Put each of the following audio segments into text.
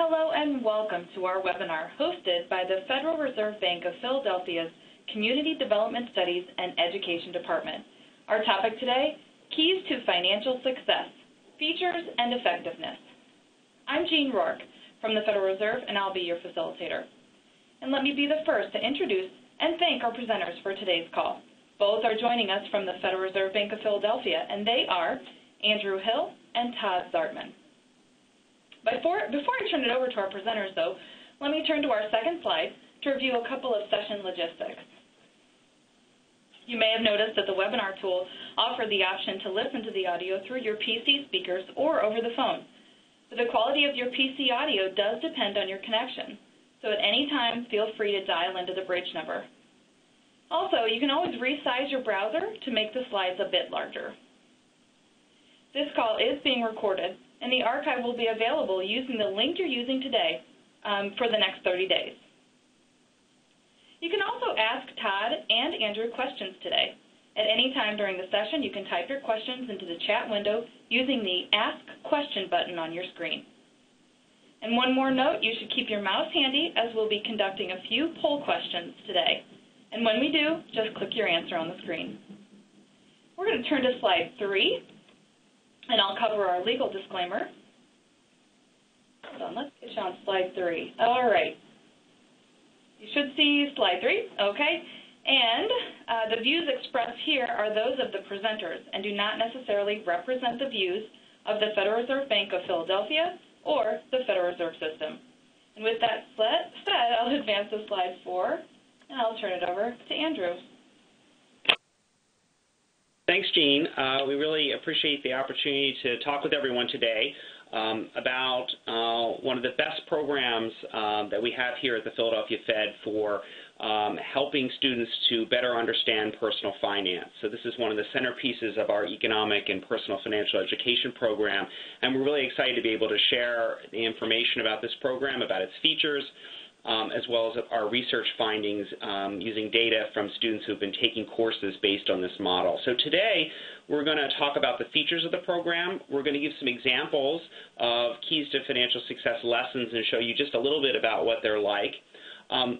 Hello and welcome to our webinar hosted by the Federal Reserve Bank of Philadelphia's Community Development Studies and Education Department. Our topic today, Keys to Financial Success, Features and Effectiveness. I'm Jean Rourke from the Federal Reserve, and I'll be your facilitator. And let me be the first to introduce and thank our presenters for today's call. Both are joining us from the Federal Reserve Bank of Philadelphia, and they are Andrew Hill and Todd Zartman. Before I turn it over to our presenters, though, let me turn to our second slide to review a couple of session logistics. You may have noticed that the webinar tool offered the option to listen to the audio through your PC speakers or over the phone. But the quality of your PC audio does depend on your connection, so at any time, feel free to dial into the bridge number. Also, you can always resize your browser to make the slides a bit larger. This call is being recorded, and the archive will be available using the link you're using today for the next 30 days. You can also ask Todd and Andrew questions today. At any time during the session, you can type your questions into the chat window using the Ask Question button on your screen. And one more note, you should keep your mouse handy as we'll be conducting a few poll questions today. And when we do, just click your answer on the screen. We're going to turn to slide 3. And I'll cover our legal disclaimer. Hold on, let's get you on slide 3. All right. You should see slide 3, okay? And the views expressed here are those of the presenters and do not necessarily represent the views of the Federal Reserve Bank of Philadelphia or the Federal Reserve System. And with that said, I'll advance to slide 4, and I'll turn it over to Andrew. Thanks, Jean. We really appreciate the opportunity to talk with everyone today about one of the best programs that we have here at the Philadelphia Fed for helping students to better understand personal finance. So this is one of the centerpieces of our economic and personal financial education program, and we're really excited to be able to share the information about this program, about its features, as well as our research findings using data from students who have been taking courses based on this model. So today, we're going to talk about the features of the program. We're going to give some examples of Keys to Financial Success lessons and show you just a little bit about what they're like.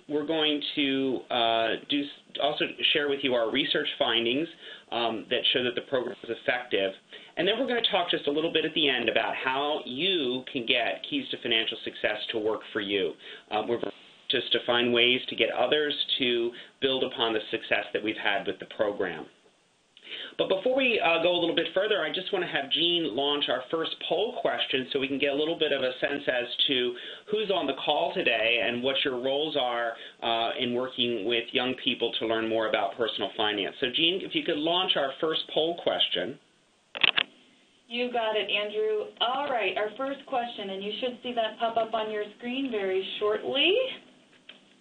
We're going to also share with you our research findings that show that the program is effective. And then we're going to talk just a little bit at the end about how you can get Keys to Financial Success to work for you. We're just to find ways to get others to build upon the success that we've had with the program. But before we go a little bit further, I just want to have Jean launch our first poll question so we can get a little bit of a sense as to who's on the call today and what your roles are in working with young people to learn more about personal finance. So Jean, if you could launch our first poll question. You got it, Andrew. All right, our first question, and you should see that pop up on your screen very shortly.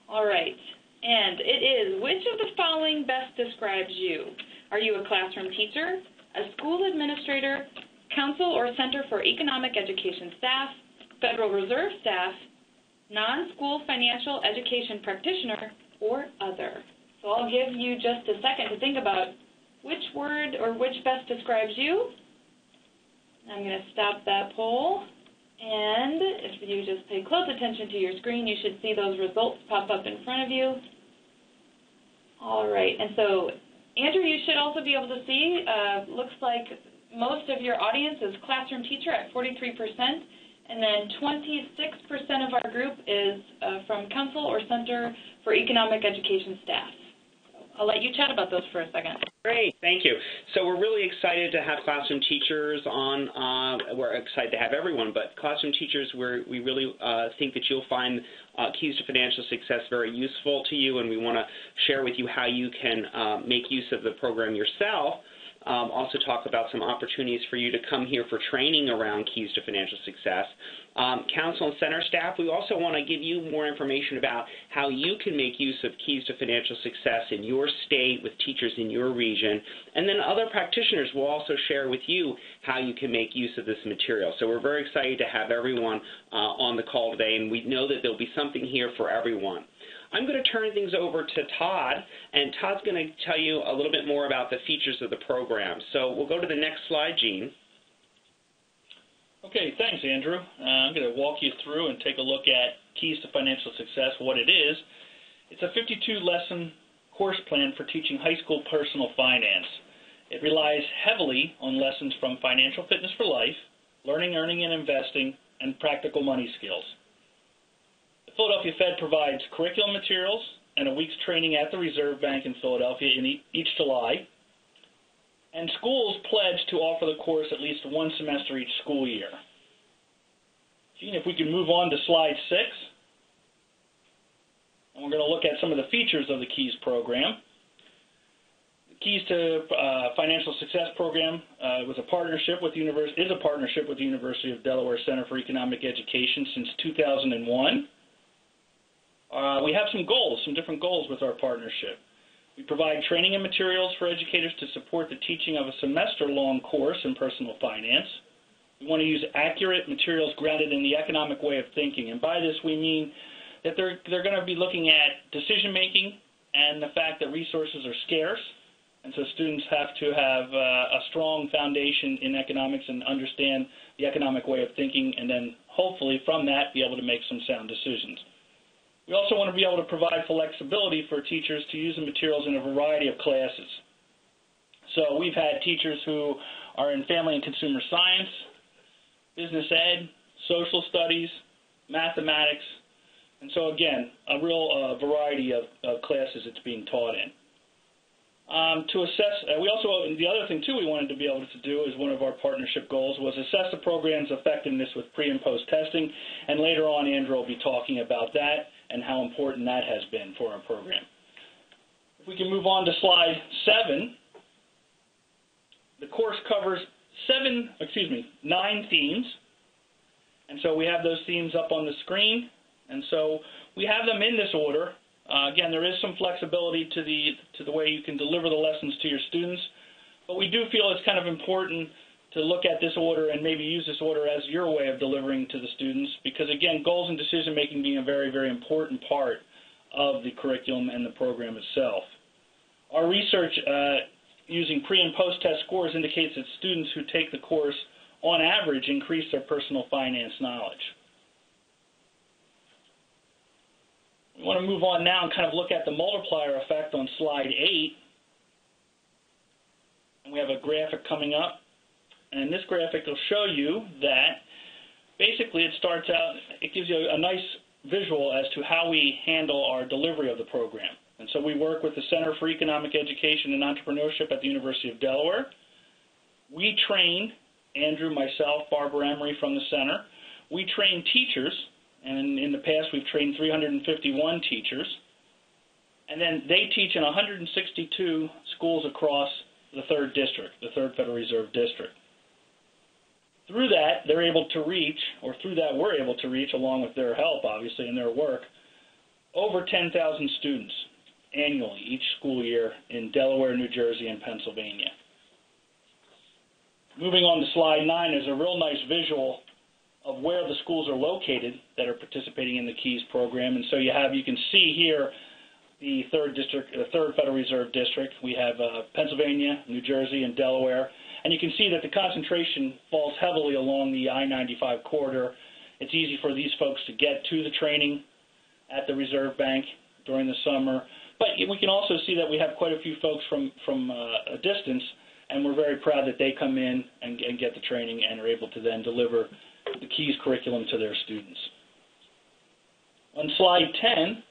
All right, and it is, which of the following best describes you? Are you a classroom teacher, a school administrator, Council or Center for Economic Education staff, Federal Reserve staff, non-school financial education practitioner, or other? So I'll give you just a second to think about which word or which best describes you. I'm going to stop that poll, and if you just pay close attention to your screen, you should see those results pop up in front of you. All right, and so, Andrew, you should also be able to see, looks like most of your audience is classroom teacher at 43%, and then 26% of our group is from Council or Center for Economic Education staff. I'll let you chat about those for a second. Great, thank you. So we're really excited to have classroom teachers on. We're excited to have everyone, but classroom teachers, we really think that you'll find Keys to Financial Success very useful to you, and we want to share with you how you can make use of the program yourself. Also talk about some opportunities for you to come here for training around Keys to Financial Success. Council and Center staff, we also want to give you more information about how you can make use of Keys to Financial Success in your state with teachers in your region. And then other practitioners will also share with you how you can make use of this material. So we're very excited to have everyone on the call today, and we know that there'll be something here for everyone. I'm going to turn things over to Todd, and Todd's going to tell you a little bit more about the features of the program. So we'll go to the next slide, Jean. Okay, thanks, Andrew. I'm going to walk you through and take a look at Keys to Financial Success, what it is. It's a 52-lesson course plan for teaching high school personal finance. It relies heavily on lessons from Financial Fitness for Life, Learning, Earning, and Investing, and Practical Money Skills. The Philadelphia Fed provides curriculum materials and a week's training at the Reserve Bank in Philadelphia in each July. And schools pledge to offer the course at least one semester each school year. Gene, if we can move on to slide 6. And we're going to look at some of the features of the KEYS program. The KEYS to Financial Success program is a partnership with the University of Delaware Center for Economic Education since 2001. We have some different goals with our partnership. We provide training and materials for educators to support the teaching of a semester-long course in personal finance. We want to use accurate materials grounded in the economic way of thinking. And by this, we mean that they're going to be looking at decision-making and the fact that resources are scarce. And so students have to have a strong foundation in economics and understand the economic way of thinking, and then hopefully from that be able to make some sound decisions. We also want to be able to provide flexibility for teachers to use the materials in a variety of classes. So we've had teachers who are in family and consumer science, business ed, social studies, mathematics, and so again, a real variety of classes it's being taught in. To assess, the other thing too we wanted to be able to do as one of our partnership goals was assess the program's effectiveness with pre and post testing, and later on Andrew will be talking about that and how important that has been for our program. If we can move on to slide 7, the course covers 9 themes, and so we have those themes up on the screen, and so we have them in this order. Again, there is some flexibility to the way you can deliver the lessons to your students, but we do feel it's kind of important to look at this order and maybe use this order as your way of delivering to the students, because again, goals and decision-making being a very, very important part of the curriculum and the program itself. Our research using pre- and post-test scores indicates that students who take the course, on average, increase their personal finance knowledge. We want to move on now and kind of look at the multiplier effect on slide 8. And we have a graphic coming up. And this graphic will show you that basically it starts out, it gives you a nice visual as to how we handle our delivery of the program. And so we work with the Center for Economic Education and Entrepreneurship at the University of Delaware. We train, Andrew, myself, Barbara Emery from the center. We train teachers, and in the past we've trained 351 teachers. And then they teach in 162 schools across the 3rd district, the 3rd Federal Reserve District. Through that, they're able to reach, or through that we're able to reach, along with their help, obviously, in their work, over 10,000 students annually each school year in Delaware, New Jersey, and Pennsylvania. Moving on to slide 9 is a real nice visual of where the schools are located that are participating in the KEYS program. And so you can see here the 3rd district, the 3rd Federal Reserve District. We have Pennsylvania, New Jersey, and Delaware. And you can see that the concentration falls heavily along the I-95 corridor. It's easy for these folks to get to the training at the Reserve Bank during the summer. But we can also see that we have quite a few folks from a distance, and we're very proud that they come in and get the training and are able to then deliver the KEYS curriculum to their students. On slide 10,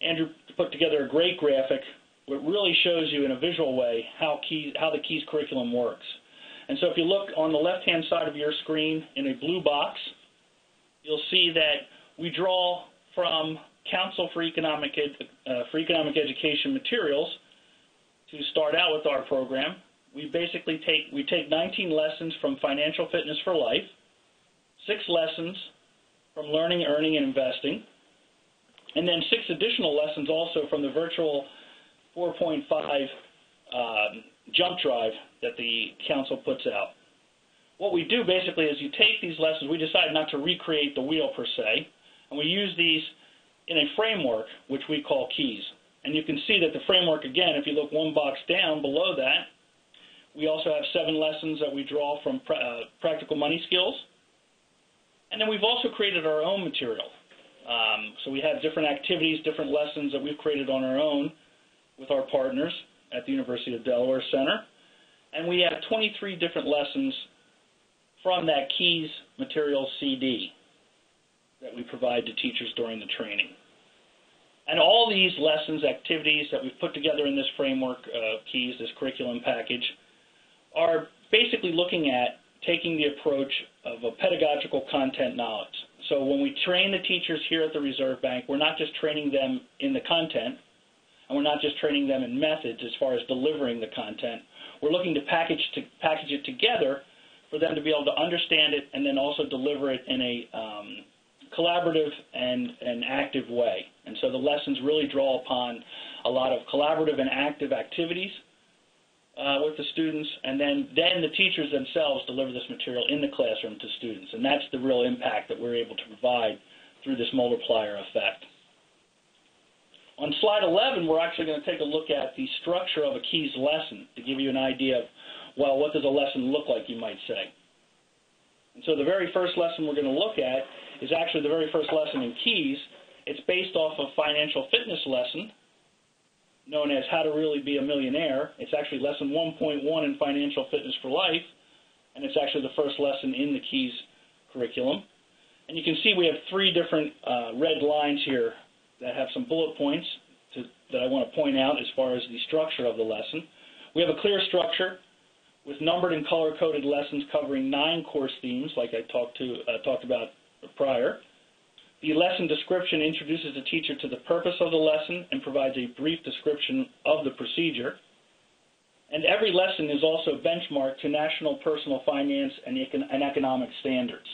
Andrew put together a great graphic that really shows you in a visual way how the KEYS curriculum works. And so if you look on the left-hand side of your screen in a blue box, you'll see that we draw from Council for Economic Education materials to start out with our program. We basically take 19 lessons from Financial Fitness for Life, 6 lessons from Learning, Earning, and Investing, and then 6 additional lessons also from the virtual 4.5 jump drive that the council puts out. What we do basically is you take these lessons, we decide not to recreate the wheel per se, and we use these in a framework which we call KEYS. And you can see that the framework, again, if you look one box down below that, We also have 7 lessons that we draw from practical money skills. And then we've also created our own material. So we have different activities, different lessons that we've created on our own with our partners at the University of Delaware Center. And we have 23 different lessons from that KEYS material CD that we provide to teachers during the training. And all these lessons, activities that we've put together in this framework of KEYS, this curriculum package, are basically looking at taking the approach of a pedagogical content knowledge. So when we train the teachers here at the Reserve Bank, we're not just training them in the content, and we're not just training them in methods as far as delivering the content. We're looking to package it together for them to be able to understand it and then also deliver it in a collaborative and active way. And so the lessons really draw upon a lot of collaborative and active activities with the students, and then the teachers themselves deliver this material in the classroom to students. And that's the real impact that we're able to provide through this multiplier effect. On slide 11, we're actually going to take a look at the structure of a KEYS lesson to give you an idea of, well, what does a lesson look like, you might say. And so the very first lesson we're going to look at is actually the very first lesson in KEYS. It's based off of financial fitness lesson known as How to Really Be a Millionaire. It's actually lesson 1.1 in Financial Fitness for Life, and it's actually the first lesson in the KEYS curriculum. And you can see we have 3 different red lines here that have some bullet points that I want to point out as far as the structure of the lesson. We have a clear structure with numbered and color-coded lessons covering 9 course themes, like I talked about prior. The lesson description introduces the teacher to the purpose of the lesson and provides a brief description of the procedure. And every lesson is also benchmarked to national personal finance and economic standards.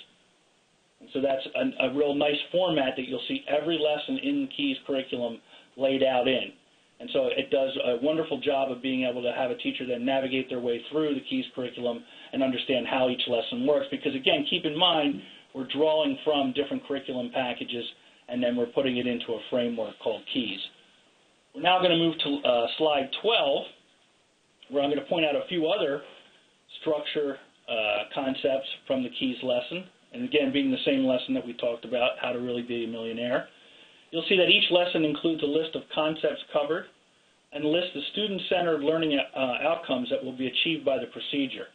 And so that's a real nice format that you'll see every lesson in the KEYS curriculum laid out in. And so it does a wonderful job of being able to have a teacher then navigate their way through the KEYS curriculum and understand how each lesson works. Because, again, keep in mind, we're drawing from different curriculum packages, and then we're putting it into a framework called KEYS. We're now going to move to slide 12, where I'm going to point out a few other structure concepts from the KEYS lesson. And again, being the same lesson that we talked about, How to Really Be a Millionaire. You'll see that each lesson includes a list of concepts covered and lists the student-centered learning outcomes that will be achieved by the procedure.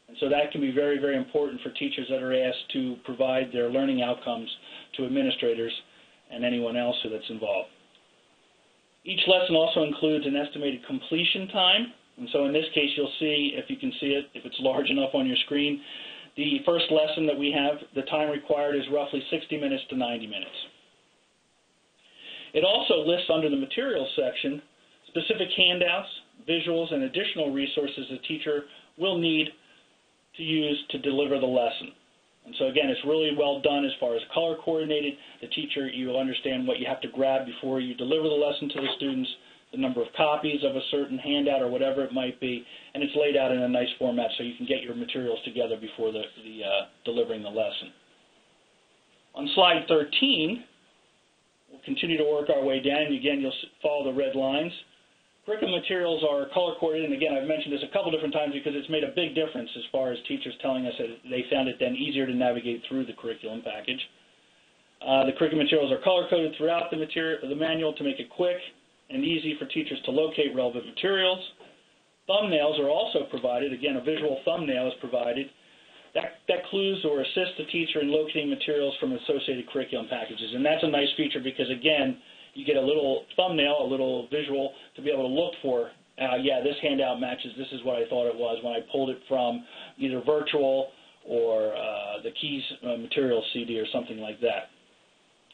And so that can be very, very important for teachers that are asked to provide their learning outcomes to administrators and anyone else that's involved. Each lesson also includes an estimated completion time. And so in this case, you'll see, if you can see it, if it's large enough on your screen, the first lesson that we have, the time required is roughly 60 minutes to 90 minutes. It also lists under the materials section specific handouts, visuals, and additional resources the teacher will need to use to deliver the lesson. And so again, it's really well done as far as color coordinated. The teacher, you'll understand what you have to grab before you deliver the lesson to the students, the number of copies of a certain handout or whatever it might be, and it's laid out in a nice format so you can get your materials together before delivering the lesson. On slide 13, we'll continue to work our way down, and again, you'll follow the red lines. Curriculum materials are color-coordinated, and again, I've mentioned this a couple different times because it's made a big difference as far as teachers telling us that they found it then easier to navigate through the curriculum package. The curriculum materials are color-coded throughout the manual to make it quick and easy for teachers to locate relevant materials. Thumbnails are also provided. Again, a visual thumbnail is provided. That clues or assists the teacher in locating materials from associated curriculum packages. And that's a nice feature because, again, you get a little thumbnail, a little visual to be able to look for, yeah, this handout matches, this is what I thought it was when I pulled it from either virtual or the KEYS materials CD or something like that.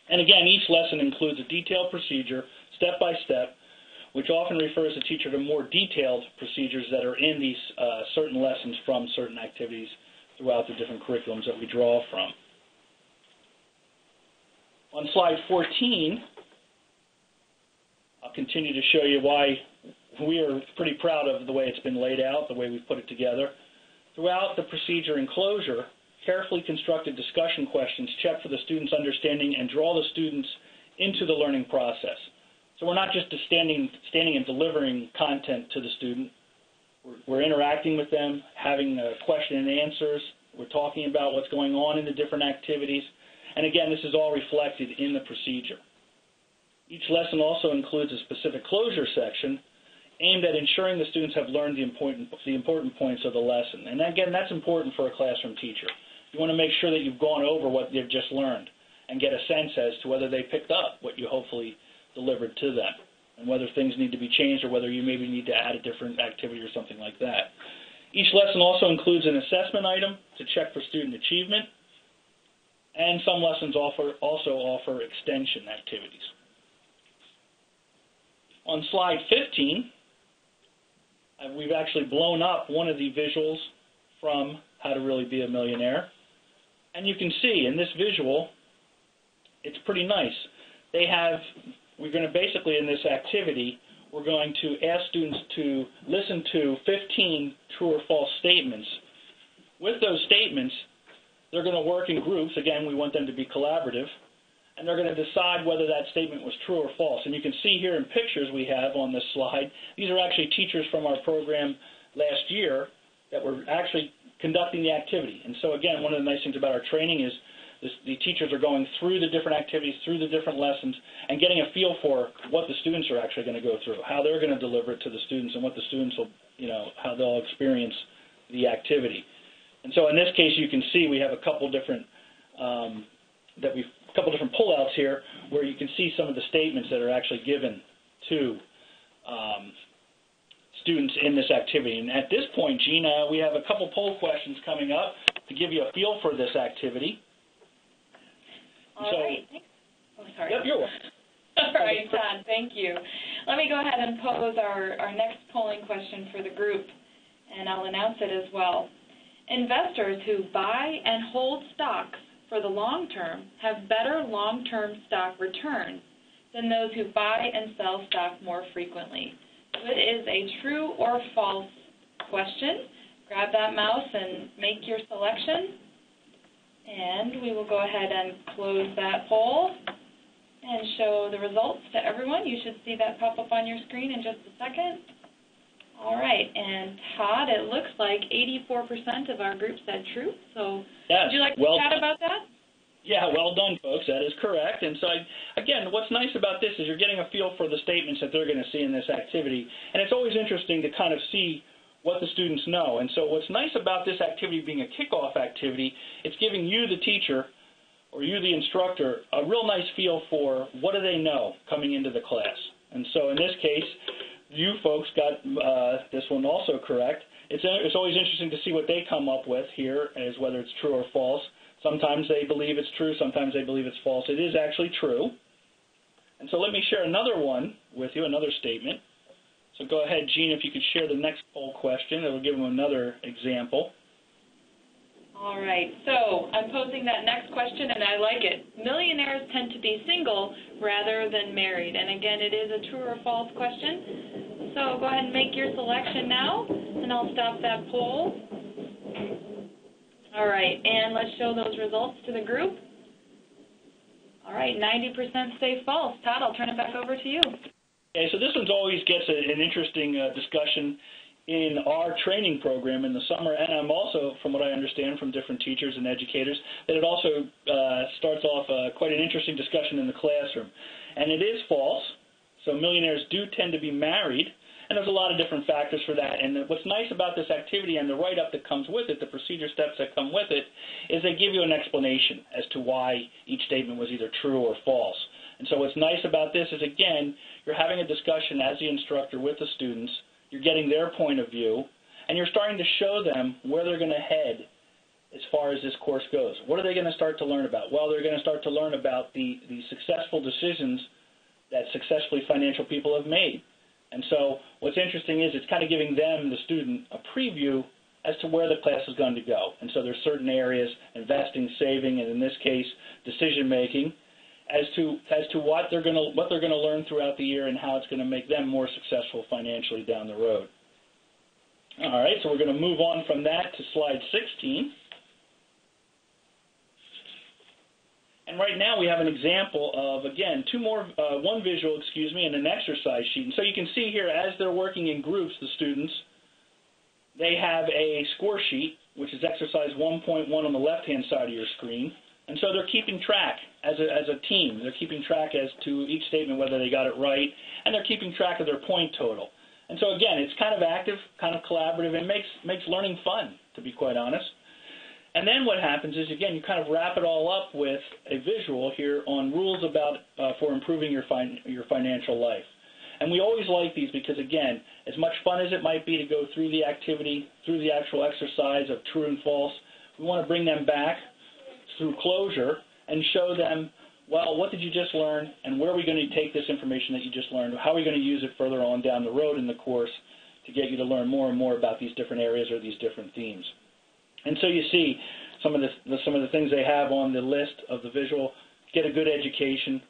And again, each lesson includes a detailed procedure, step by step, which often refers the teacher to more detailed procedures that are in these certain lessons from certain activities throughout the different curriculums that we draw from. On slide 14, I'll continue to show you why we are pretty proud of the way it's been laid out, the way we've put it together. Throughout the procedure enclosure, carefully constructed discussion questions check for the student's understanding and draw the students into the learning process. So we're not just standing and delivering content to the student. We're interacting with them, having question and answers. We're talking about what's going on in the different activities. And again, this is all reflected in the procedure. Each lesson also includes a specific closure section aimed at ensuring the students have learned the important points of the lesson. And again, that's important for a classroom teacher. You want to make sure that you've gone over what they've just learned and get a sense as to whether they picked up what you hopefully delivered to them, and whether things need to be changed or whether you maybe need to add a different activity or something like that. Each lesson also includes an assessment item to check for student achievement, and some lessons also offer extension activities. On slide 15, we've actually blown up one of the visuals from How to Really Be a Millionaire. And you can see in this visual, it's pretty nice. We're going to basically, in this activity, we're going to ask students to listen to 15 true or false statements. With those statements, they're going to work in groups. Again, we want them to be collaborative. And they're going to decide whether that statement was true or false. And you can see here in pictures we have on this slide, these are actually teachers from our program last year that were actually conducting the activity. And so again, one of the nice things about our training is the teachers are going through the different activities, through the different lessons, and getting a feel for what the students are actually going to go through, how they're going to deliver it to the students, and what the students will, how they'll experience the activity. And so in this case, you can see we have a couple different pullouts here where you can see some of the statements that are actually given to students in this activity. And at this point, Gina, we have a couple poll questions coming up to give you a feel for this activity. All right. Oh, sorry. Yep, you're welcome. All right, Todd, thank you. Let me go ahead and pose our next polling question for the group, and I'll announce it as well. Investors who buy and hold stocks for the long term have better long-term stock returns than those who buy and sell stock more frequently. So it is a true or false question. Grab that mouse and make your selection. And we will go ahead and close that poll and show the results to everyone. You should see that pop up on your screen in just a second. All right, and Todd, it looks like 84% of our group said true. So yes, would you like to chat about that? Yeah, well done, folks. That is correct. And so, again, what's nice about this is you're getting a feel for the statements that they're going to see in this activity. And it's always interesting to kind of see what the students know. And so what's nice about this activity being a kickoff activity, it's giving you, the teacher, or you, the instructor, a real nice feel for what do they know coming into the class. And so in this case, you folks got this one also correct. It's always interesting to see what they come up with here, as whether it's true or false. Sometimes they believe it's true, sometimes they believe it's false. It is actually true. And so let me share another one with you, another statement. So go ahead, Gene, if you could share the next poll question. It will give them another example. All right, so I'm posing that next question, and I like it. Millionaires tend to be single rather than married. And again, it is a true or false question. So go ahead and make your selection now, and I'll stop that poll. All right, and let's show those results to the group. All right, 90% say false. Todd, I'll turn it back over to you. Okay, so this one always gets an interesting discussion in our training program in the summer, and I'm also, from what I understand from different teachers and educators, that it also starts off quite an interesting discussion in the classroom. And it is false. So millionaires do tend to be married, and there's a lot of different factors for that. And what's nice about this activity and the write-up that comes with it, the procedure steps that come with it, is they give you an explanation as to why each statement was either true or false. And so what's nice about this is, again, you're having a discussion as the instructor with the students, you're getting their point of view, and you're starting to show them where they're going to head as far as this course goes. What are they going to start to learn about? Well, they're going to start to learn about the successful decisions that successfully financial people have made. And so what's interesting is it's kind of giving them, the student, a preview as to where the class is going to go. And so there's certain areas, investing, saving, and in this case, decision-making, as to what they're going to learn throughout the year and how it's going to make them more successful financially down the road. All right, so we're going to move on from that to slide 16. And right now we have an example of, again, one visual, and an exercise sheet. And so you can see here, as they're working in groups, the students, they have a score sheet, which is exercise 1.1 on the left-hand side of your screen. And so they're keeping track as a team. They're keeping track as to each statement whether they got it right, and they're keeping track of their point total. And so, again, it's kind of active, kind of collaborative, and makes learning fun, to be quite honest. And then what happens is, again, you kind of wrap it all up with a visual here on rules for improving your financial life. And we always like these because, again, as much fun as it might be to go through the activity, through the actual exercise of true and false, we want to bring them back through closure and show them, well, what did you just learn, and where are we going to take this information that you just learned? How are we going to use it further on down the road in the course to get you to learn more and more about these different areas or these different themes? And so you see some of the things they have on the list of the visual: get a good education,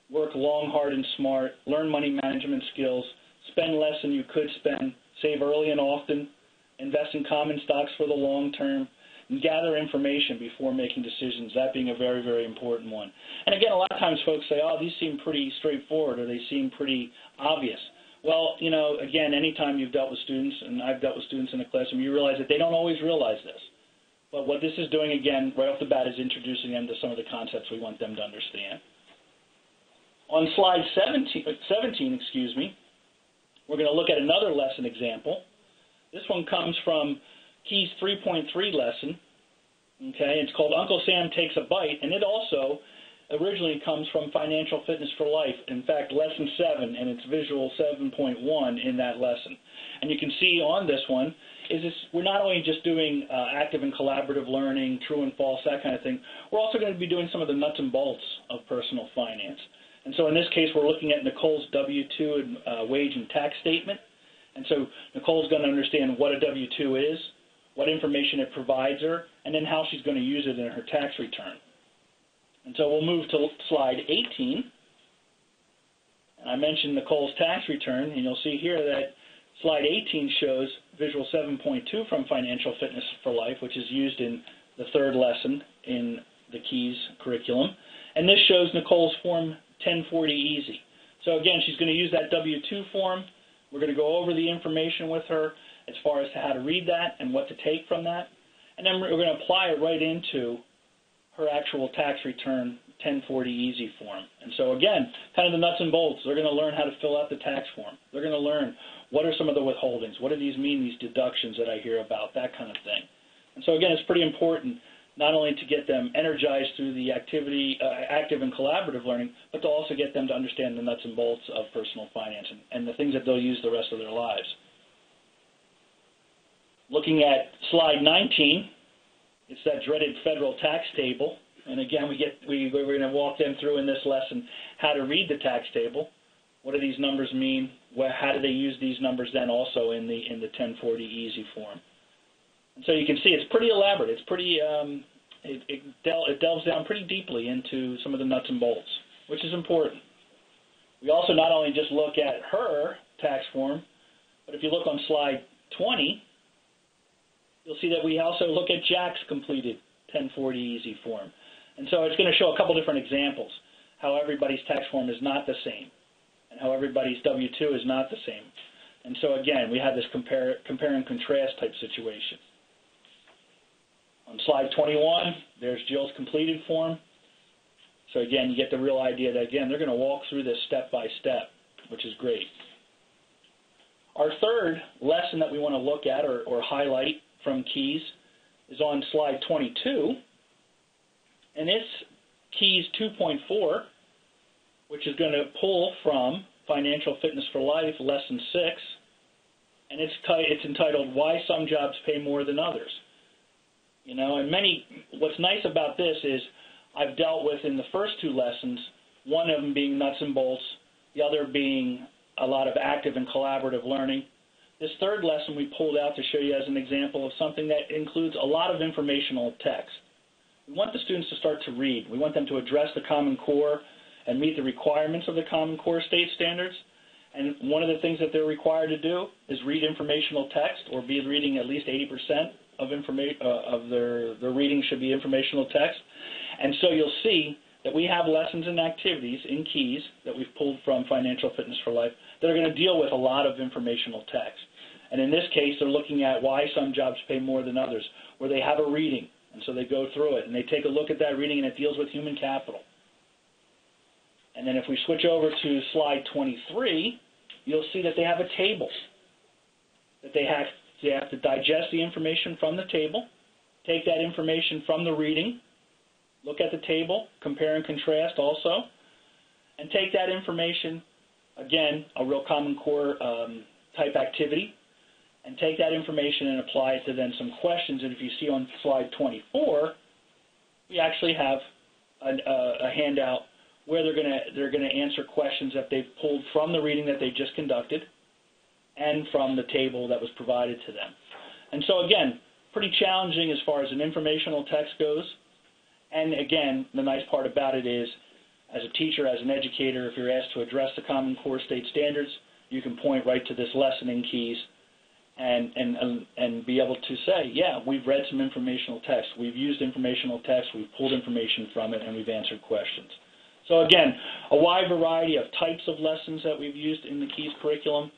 work long, hard, and smart, learn money management skills, spend less than you could spend, save early and often, invest in common stocks for the long term, and gather information before making decisions, that being a very, very important one. And again, a lot of times folks say, oh, these seem pretty straightforward or they seem pretty obvious. Well, you know, again, anytime you've dealt with students, and I've dealt with students in the classroom, you realize that they don't always realize this. But what this is doing, again, right off the bat, is introducing them to some of the concepts we want them to understand. On slide 17, we're going to look at another lesson example. This one comes from Keys 3.3 lesson. Okay, it's called Uncle Sam Takes a Bite, and it also originally comes from Financial Fitness for Life. In fact, lesson 7, and it's visual 7.1 in that lesson. And you can see on this one we're not only just doing active and collaborative learning, true and false, that kind of thing. We're also going to be doing some of the nuts and bolts of personal finance. And so in this case, we're looking at Nicole's W-2 and wage and tax statement. And so Nicole's going to understand what a W-2 is, what information it provides her, and then how she's going to use it in her tax return. And so we'll move to slide 18. And I mentioned Nicole's tax return, and you'll see here that slide 18 shows visual 7.2 from Financial Fitness for Life, which is used in the third lesson in the Keys curriculum. And this shows Nicole's form 1040 Easy. So again, she's going to use that W-2 form. We're going to go over the information with her as far as to how to read that and what to take from that. And then we're going to apply it right into her actual tax return 1040 Easy form. And so again, kind of the nuts and bolts. They're going to learn how to fill out the tax form. They're going to learn what are some of the withholdings, what do these mean, these deductions that I hear about, that kind of thing. And so again, it's pretty important not only to get them energized through the activity, active and collaborative learning, but to also get them to understand the nuts and bolts of personal finance and the things that they'll use the rest of their lives. Looking at slide 19, it's that dreaded federal tax table. And again, we're going to walk them through in this lesson how to read the tax table. What do these numbers mean? How do they use these numbers then also in the 1040 Easy form? And so you can see it's pretty elaborate. It's pretty it delves down pretty deeply into some of the nuts and bolts, which is important. We also not only just look at her tax form, but if you look on slide 20, you'll see that we also look at Jack's completed 1040 Easy form. And so it's going to show a couple different examples, how everybody's tax form is not the same, and how everybody's W-2 is not the same. And so again, we have this compare and contrast type situation. On slide 21, there's Jill's completed form. So again, you get the real idea that, again, they're going to walk through this step by step, which is great. Our third lesson that we want to look at or highlight from Keys is on slide 22, and it's Keys 2.4, which is going to pull from Financial Fitness for Life, Lesson 6, and it's entitled, Why Some Jobs Pay More Than Others. You know, and what's nice about this is I've dealt with in the first two lessons, one of them being nuts and bolts, the other being a lot of active and collaborative learning. This third lesson we pulled out to show you as an example of something that includes a lot of informational text. We want the students to start to read. We want them to address the Common Core and meet the requirements of the Common Core state standards. And one of the things that they're required to do is read informational text, or be reading at least 80% of their reading should be informational text. And so you'll see that we have lessons and activities in Keys that we've pulled from Financial Fitness for Life that are going to deal with a lot of informational text. And in this case, they're looking at why some jobs pay more than others, where they have a reading, and so they go through it, and they take a look at that reading, and it deals with human capital. And then if we switch over to slide 23, you'll see that they have a table, that they have to digest the information from the table, take that information from the reading, look at the table, compare and contrast also, and take that information, again, a real Common Core type activity, and take that information and apply it to then some questions. And if you see on slide 24, we actually have a handout where they're going to answer questions that they've pulled from the reading that they just conducted and from the table that was provided to them. And so again, pretty challenging as far as an informational text goes. And again, the nice part about it is, as a teacher, as an educator, if you're asked to address the Common Core state standards, you can point right to this lesson in Keys and be able to say, yeah, we've read some informational text, we've used informational text, we've pulled information from it, and we've answered questions. So again, a wide variety of types of lessons that we've used in the Keys curriculum,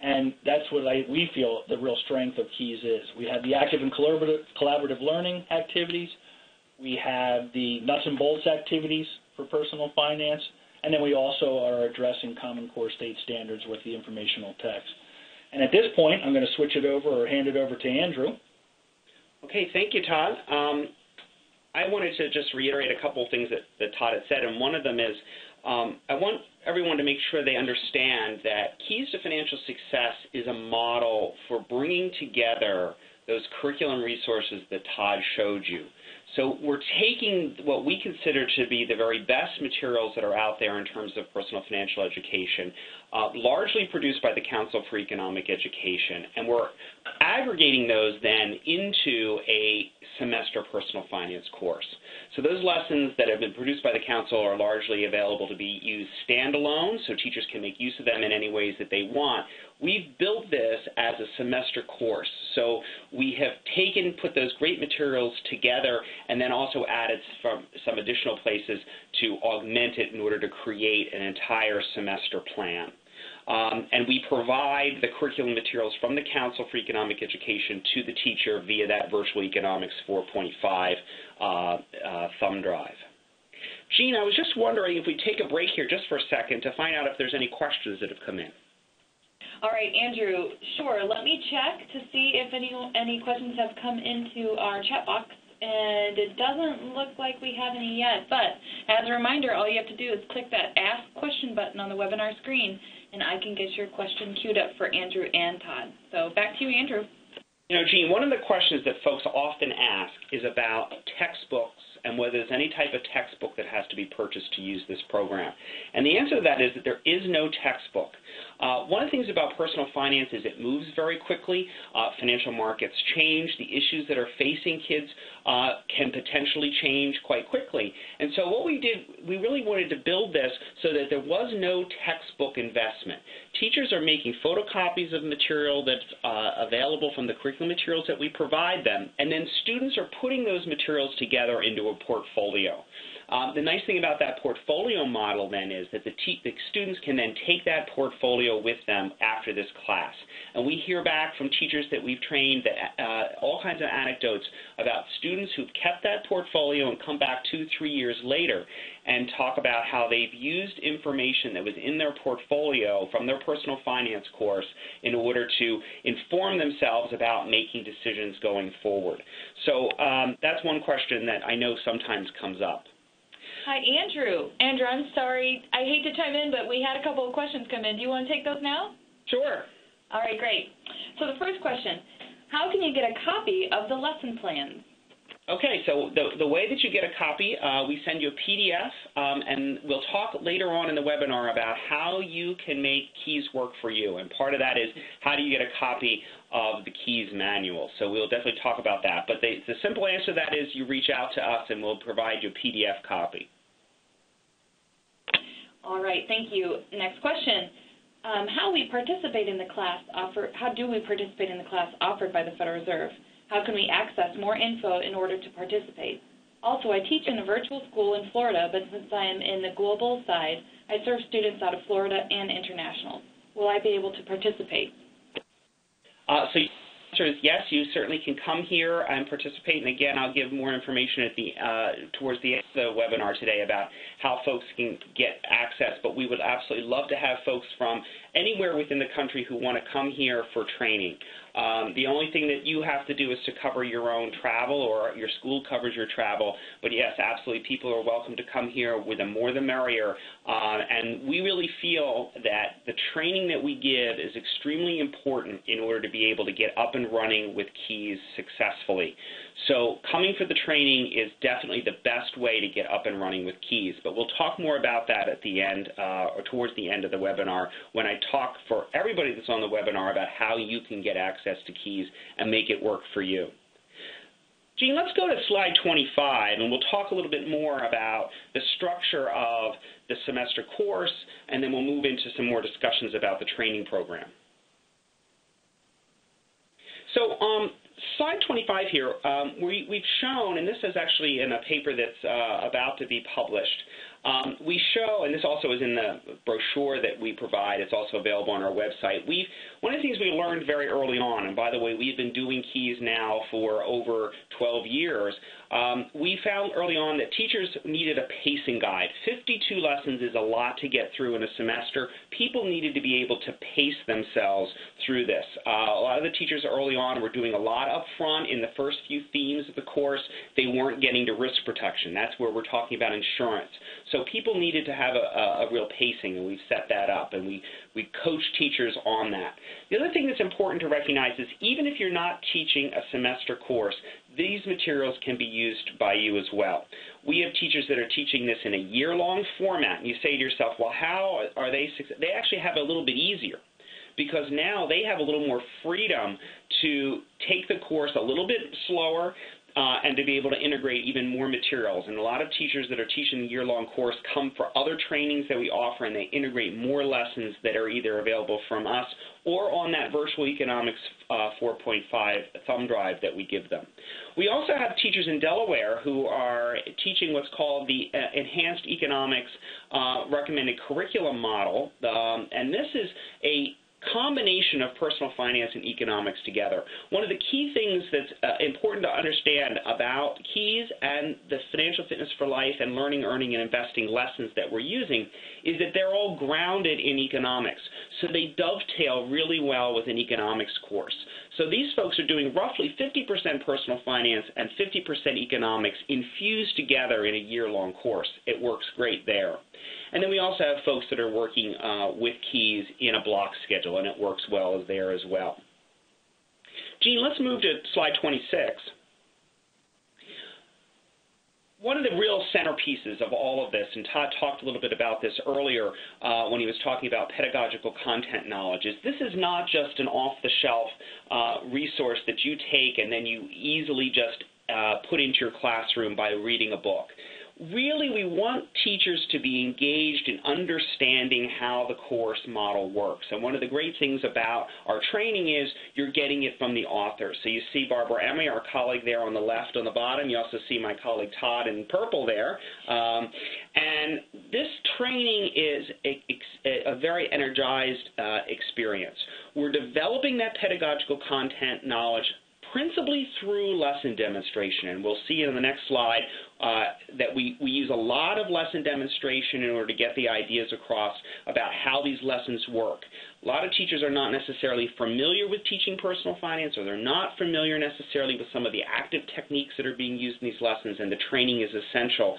and that's what we feel the real strength of Keys is. We have the active and collaborative learning activities, we have the nuts and bolts activities for personal finance, and then we also are addressing Common Core state standards with the informational text. And at this point, I'm going to switch it over or hand it over to Andrew. Okay, thank you, Todd. I wanted to just reiterate a couple of things that Todd had said, and one of them is I want everyone to make sure they understand that Keys to Financial Success is a model for bringing together those curriculum resources that Todd showed you. So we're taking what we consider to be the very best materials that are out there in terms of personal financial education, largely produced by the Council for Economic Education, and we're aggregating those then into a semester personal finance course. So those lessons that have been produced by the Council are largely available to be used standalone, so teachers can make use of them in any ways that they want. We've built this as a semester course. So we have put those great materials together and then also added from some additional places to augment it in order to create an entire semester plan. And we provide the curriculum materials from the Council for Economic Education to the teacher via that Virtual Economics 4.5 thumb drive. Jean, I was just wondering if we take a break here just for a second to find out if there's any questions that have come in. All right, Andrew, sure. Let me check to see if any questions have come into our chat box, and it doesn't look like we have any yet. But as a reminder, all you have to do is click that Ask Question button on the webinar screen, and I can get your question queued up for Andrew and Todd. So back to you, Andrew. You know, Jean, one of the questions that folks often ask is about textbooks and whether there's any type of textbook that has to be purchased to use this program. And the answer to that is that there is no textbook. One of the things about personal finance is it moves very quickly. Financial markets change. The issues that are facing kids can potentially change quite quickly. And so what we did, we really wanted to build this so that there was no textbook investment. Teachers are making photocopies of material that's available from the curriculum materials that we provide them, and then students are putting those materials together into a portfolio. The nice thing about that portfolio model then is that the students can then take that portfolio with them after this class. And we hear back from teachers that we've trained that all kinds of anecdotes about students who've kept that portfolio and come back 2-3 years later and talk about how they've used information that was in their portfolio from their personal finance course in order to inform themselves about making decisions going forward. So that's one question that I know sometimes comes up. Hi, Andrew. Andrew, I'm sorry. I hate to chime in, but we had a couple of questions come in. Do you want to take those now? Sure. All right, great. So the first question, how can you get a copy of the lesson plans? Okay, so the way that you get a copy, we send you a PDF, and we'll talk later on in the webinar about how you can make Keys work for you. And part of that is how do you get a copy of the Keys manual. So we'll definitely talk about that. But the simple answer to that is you reach out to us and we'll provide you a PDF copy. All right, thank you. Next question. How do we participate in the class offered by the Federal Reserve? How can we access more info in order to participate? Also, I teach in a virtual school in Florida, but since I am in the global side, I serve students out of Florida and international. Will I be able to participate? So the answer is yes, you certainly can come here and participate. And again, I'll give more information at the towards the end of the webinar today about how folks can get access. But we would absolutely love to have folks from anywhere within the country who want to come here for training. The only thing that you have to do is to cover your own travel, or your school covers your travel. But yes, absolutely, people are welcome to come here. With the more the merrier. And we really feel that the training that we give is extremely important in order to be able to get up and running with Keys successfully. So coming for the training is definitely the best way to get up and running with Keys. But we'll talk more about that at the end, or towards the end of the webinar, when I talk for everybody that's on the webinar about how you can get access to Keys and make it work for you. Jean, let's go to slide 25, and we'll talk a little bit more about the structure of the semester course, and then we'll move into some more discussions about the training program. So slide 25 here, we've shown, and this is actually in a paper that's about to be published, we show, and this also is in the brochure that we provide, it's also available on our website. One of the things we learned very early on, and by the way, we've been doing Keys now for over 12 years, we found early on that teachers needed a pacing guide. 52 lessons is a lot to get through in a semester. People needed to be able to pace themselves through this. A lot of the teachers early on were doing a lot up front in the first few themes of the course. They weren't getting to risk protection. That's where we're talking about insurance. So people needed to have a real pacing, and we've set that up, and we coach teachers on that. The other thing that's important to recognize is even if you're not teaching a semester course, these materials can be used by you as well. We have teachers that are teaching this in a year-long format, and you say to yourself, well, how are they successful? They actually have it a little bit easier, because now they have a little more freedom to take the course a little bit slower, and to be able to integrate even more materials. And a lot of teachers that are teaching the year-long course come for other trainings that we offer, and they integrate more lessons that are either available from us or on that Virtual Economics 4.5 thumb drive that we give them. We also have teachers in Delaware who are teaching what's called the Enhanced Economics Recommended Curriculum Model, and this is a combination of personal finance and economics together. One of the key things that's important to understand about Keys and the Financial Fitness for Life and Learning, Earning, and Investing lessons that we're using is that they're all grounded in economics. So they dovetail really well with an economics course. So these folks are doing roughly 50% personal finance and 50% economics infused together in a year-long course. It works great there. And then we also have folks that are working with Keys in a block schedule, and it works well there as well. Jean, let's move to slide 26. One of the real centerpieces of all of this, and Todd talked a little bit about this earlier when he was talking about pedagogical content knowledge, is this is not just an off-the-shelf resource that you take and then you easily just put into your classroom by reading a book. Really, we want teachers to be engaged in understanding how the course model works. And one of the great things about our training is you're getting it from the author. So you see Barbara Emery, our colleague there on the left on the bottom. You also see my colleague Todd in purple there. And this training is a very energized experience. We're developing that pedagogical content knowledge principally through lesson demonstration. And we'll see in the next slide that we use a lot of lesson demonstration in order to get the ideas across about how these lessons work. A lot of teachers are not necessarily familiar with teaching personal finance, or they're not familiar necessarily with some of the active techniques that are being used in these lessons, and the training is essential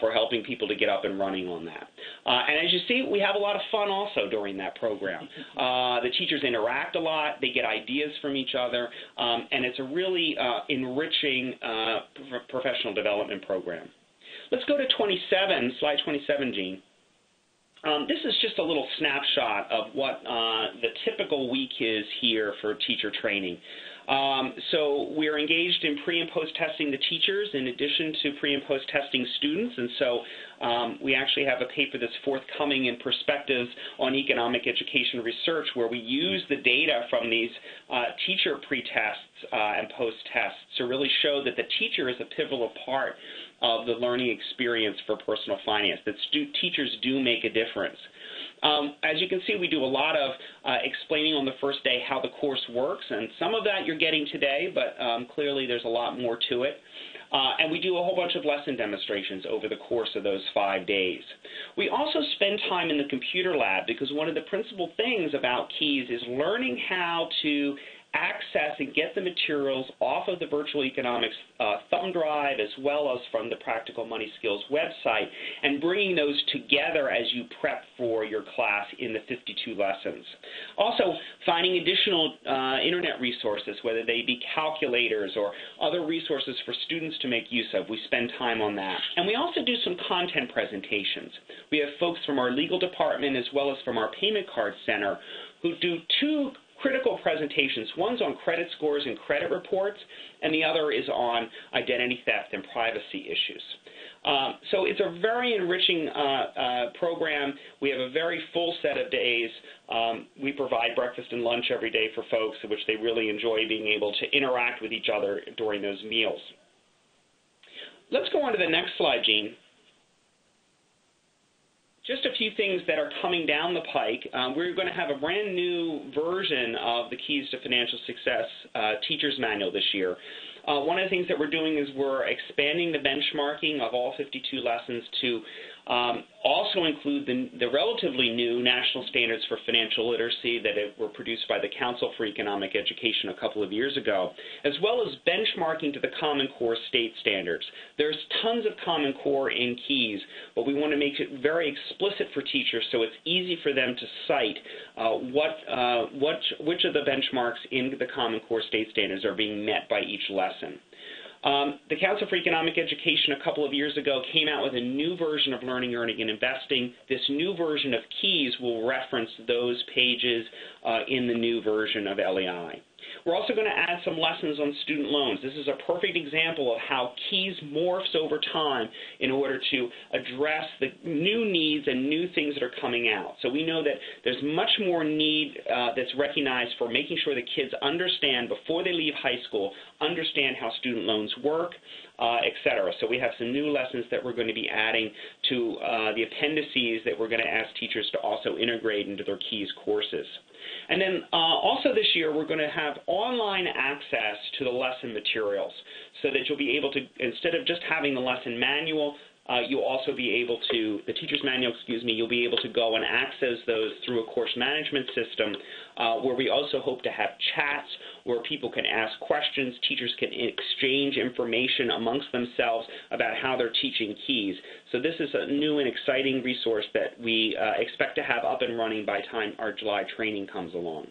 for helping people to get up and running on that. And as you see, we have a lot of fun also during that program. The teachers interact a lot, they get ideas from each other, and it's a really enriching professional development program. Let's go to 27, slide 27, Jean. This is just a little snapshot of what the typical week is here for teacher training. So we're engaged in pre- and post-testing the teachers in addition to pre- and post-testing students, and so we actually have a paper that's forthcoming in Perspectives on Economic Education Research where we use the data from these teacher pre-tests and post-tests to really show that the teacher is a pivotal part of the learning experience for personal finance, that teachers do make a difference. As you can see, we do a lot of explaining on the first day how the course works, and some of that you're getting today, but clearly there's a lot more to it. And we do a whole bunch of lesson demonstrations over the course of those 5 days. We also spend time in the computer lab because one of the principal things about KEYS is learning how to access and get the materials off of the Virtual Economics thumb drive as well as from the Practical Money Skills website and bringing those together as you prep for your class in the 52 lessons. Also, finding additional internet resources, whether they be calculators or other resources for students to make use of. We spend time on that. And we also do some content presentations. We have folks from our legal department as well as from our payment card center who do two critical presentations. One's on credit scores and credit reports, and the other is on identity theft and privacy issues. So it's a very enriching program. We have a very full set of days. We provide breakfast and lunch every day for folks, which they really enjoy being able to interact with each other during those meals. Let's go on to the next slide, Jean. Just a few things that are coming down the pike. We're going to have a brand new version of the Keys to Financial Success Teacher's Manual this year. One of the things that we're doing is we're expanding the benchmarking of all 52 lessons to also include the relatively new national standards for financial literacy that were produced by the Council for Economic Education a couple of years ago, as well as benchmarking to the Common Core state standards. There's tons of Common Core in KEYS, but we want to make it very explicit for teachers so it's easy for them to cite which of the benchmarks in the Common Core state standards are being met by each lesson. The Council for Economic Education a couple of years ago came out with a new version of Learning, Earning, and Investing. This new version of KEYS will reference those pages in the new version of LEI. We're also going to add some lessons on student loans. This is a perfect example of how KEYS morphs over time in order to address the new needs and new things that are coming out. So we know that there's much more need that's recognized for making sure that kids understand before they leave high school, understand how student loans work, et cetera. So we have some new lessons that we're going to be adding to the appendices that we're going to ask teachers to also integrate into their KEYS courses. And then also this year, we're going to have online access to the lesson materials so that you'll be able to, instead of just having the lesson manual, you'll also be able to, the teacher's manual, you'll be able to go and access those through a course management system where we also hope to have chats where people can ask questions, teachers can exchange information amongst themselves about how they're teaching KEYS. So this is a new and exciting resource that we expect to have up and running by the time our July training comes along.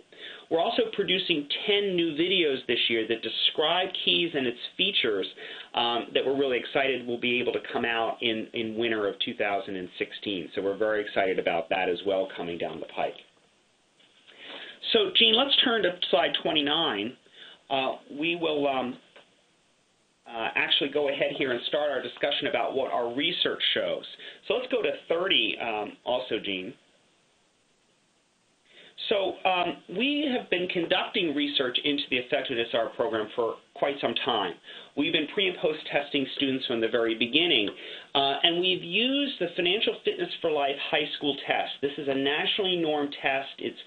We're also producing 10 new videos this year that describe KEYS and its features that we're really excited will be able to come out in winter of 2016. So we're very excited about that as well coming down the pike. So, Jean, let's turn to slide 29. We will actually go ahead here and start our discussion about what our research shows. So let's go to 30 also, Jean. So we have been conducting research into the effectiveness of our program for quite some time. We've been pre- and post-testing students from the very beginning, and we've used the Financial Fitness for Life high school test. This is a nationally normed test. It's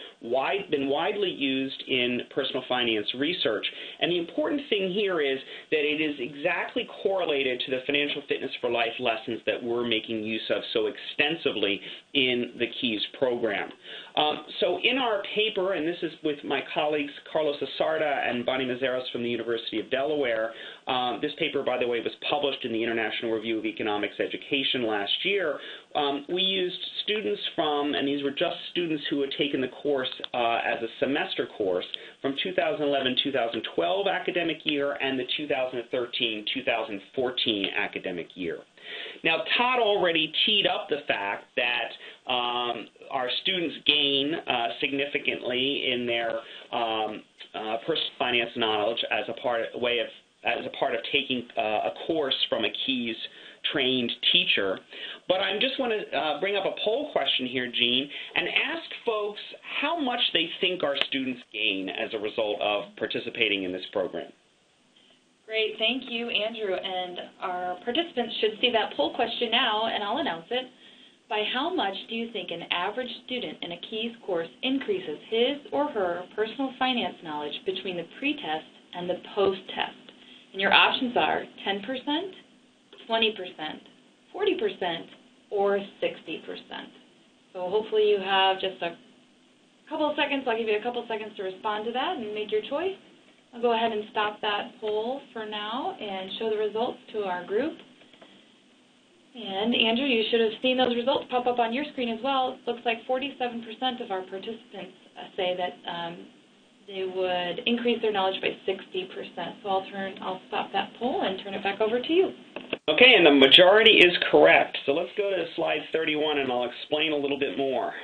been widely used in personal finance research, and the important thing here is that it is exactly correlated to the Financial Fitness for Life lessons that we're making use of so extensively in the KEYS program. So in our paper, and this is with my colleagues Carlos Asarda and Bonnie Mazeros from the University of Delaware, this paper, by the way, was published in the International Review of Economics Education last year. We used students from, and these were just students who had taken the course as a semester course from 2011-2012 academic year and the 2013-2014 academic year. Now, Todd already teed up the fact that our students gain significantly in their personal finance knowledge as a part of taking a course from a KEYS trained teacher. But I just want to bring up a poll question here, Jean, and ask folks how much they think our students gain as a result of participating in this program. Great, thank you, Andrew. And our participants should see that poll question now, and I'll announce it. By how much do you think an average student in a KEYS course increases his or her personal finance knowledge between the pre-test and the post-test? And your options are 10%, 20%, 40%, or 60%. So hopefully you have just a couple of seconds. I'll give you a couple of seconds to respond to that and make your choice. I'll go ahead and stop that poll for now and show the results to our group. And Andrew, you should have seen those results pop up on your screen as well. It looks like 47% of our participants say that they would increase their knowledge by 60%. So I'll stop that poll and turn it back over to you. Okay, and the majority is correct. So let's go to slide 31, and I'll explain a little bit more.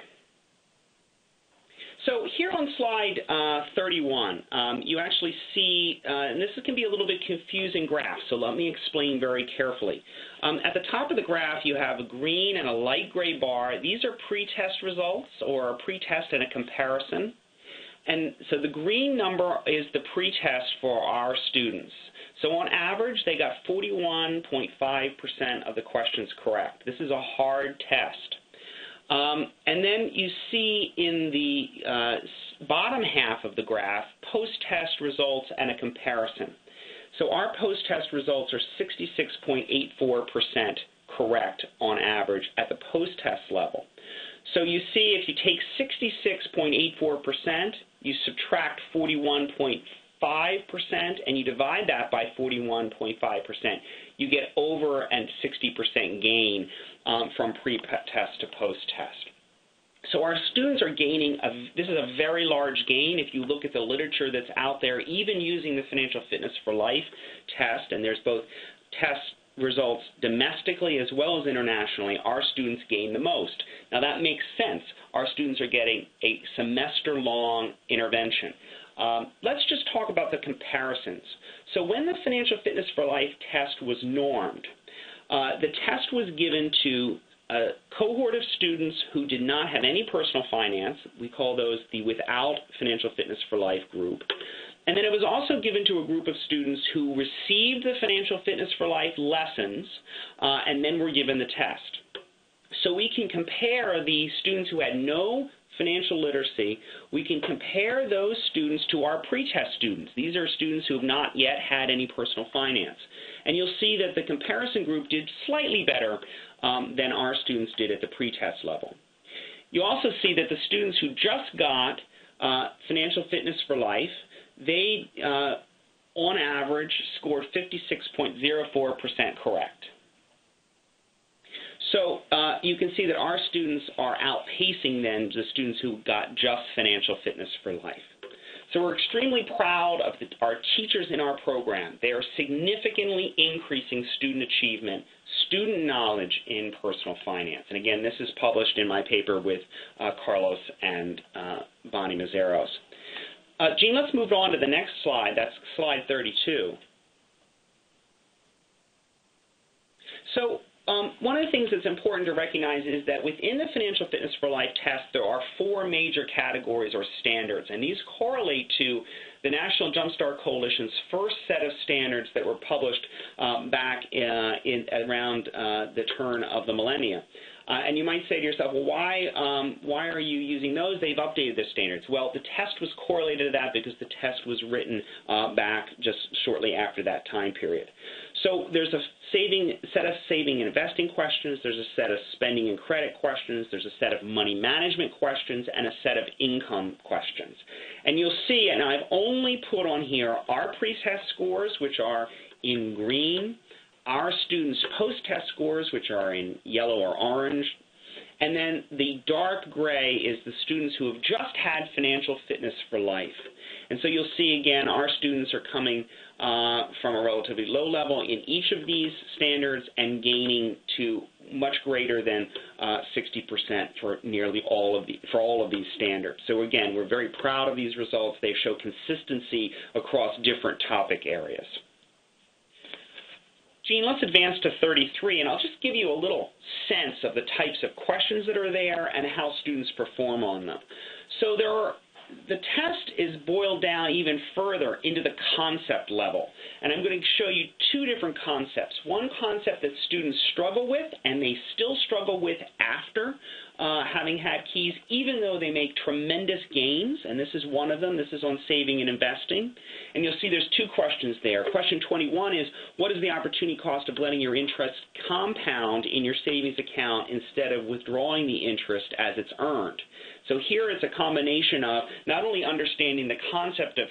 So here on slide 31, you actually see, and this can be a little bit confusing graph, so let me explain very carefully. At the top of the graph, you have a green and a light gray bar. These are pre-test results, or a pre-test and a comparison. And so the green number is the pre-test for our students. So on average, they got 41.5% of the questions correct. This is a hard test. And then you see in the bottom half of the graph, post-test results and a comparison. So our post-test results are 66.84% correct on average at the post-test level. So you see if you take 66.84%, you subtract 41.5%, and you divide that by 41.5%, you get over a 60% gain from pre-test to post-test. So our students are gaining, this is a very large gain. If you look at the literature that's out there, even using the Financial Fitness for Life test, and there's both test results domestically as well as internationally, our students gain the most. Now that makes sense. Our students are getting a semester-long intervention. Let's just talk about the comparisons. So when the Financial Fitness for Life test was normed, the test was given to a cohort of students who did not have any personal finance. We call those the Without Financial Fitness for Life group. And then it was also given to a group of students who received the Financial Fitness for Life lessons and then were given the test. So we can compare the students who had no financial literacy, we can compare those students to our pre-test students. These are students who have not yet had any personal finance. And you'll see that the comparison group did slightly better than our students did at the pre-test level. You also see that the students who just got Financial Fitness for Life, they, on average, scored 56.04% correct. So you can see that our students are outpacing then the students who got just Financial Fitness for Life. So we're extremely proud of our teachers in our program. They are significantly increasing student achievement, student knowledge in personal finance. And again, this is published in my paper with Carlos and Bonnie Mazzeros. Jean, let's move on to the next slide. That's slide 32. So one of the things that's important to recognize is that within the Financial Fitness for Life test, there are 4 major categories or standards, and these correlate to the National Jumpstart Coalition's first set of standards that were published back around the turn of the millennium. And you might say to yourself, well, why are you using those? They've updated the standards. Well, the test was correlated to that because the test was written back just shortly after that time period. So there's a set of saving and investing questions, there's a set of spending and credit questions, there's a set of money management questions, and a set of income questions. And you'll see, and I've only put on here our pre-test scores, which are in green, our students' post-test scores, which are in yellow or orange, and then the dark gray is the students who have just had Financial Fitness for Life. And so you'll see, again, our students are coming from a relatively low level in each of these standards and gaining to much greater than 60% for nearly all of these standards. So again, we're very proud of these results. They show consistency across different topic areas. Jean, let's advance to 33, and I'll just give you a little sense of the types of questions that are there and how students perform on them. So there are the test is boiled down even further into the concept level. And I'm going to show you two different concepts. One concept that students struggle with, and they still struggle with after having had keys, even though they make tremendous gains, and this is one of them. This is on saving and investing. And you'll see there's two questions there. Question 21 is, what is the opportunity cost of letting your interest compound in your savings account instead of withdrawing the interest as it's earned? So here it's a combination of not only understanding the concept of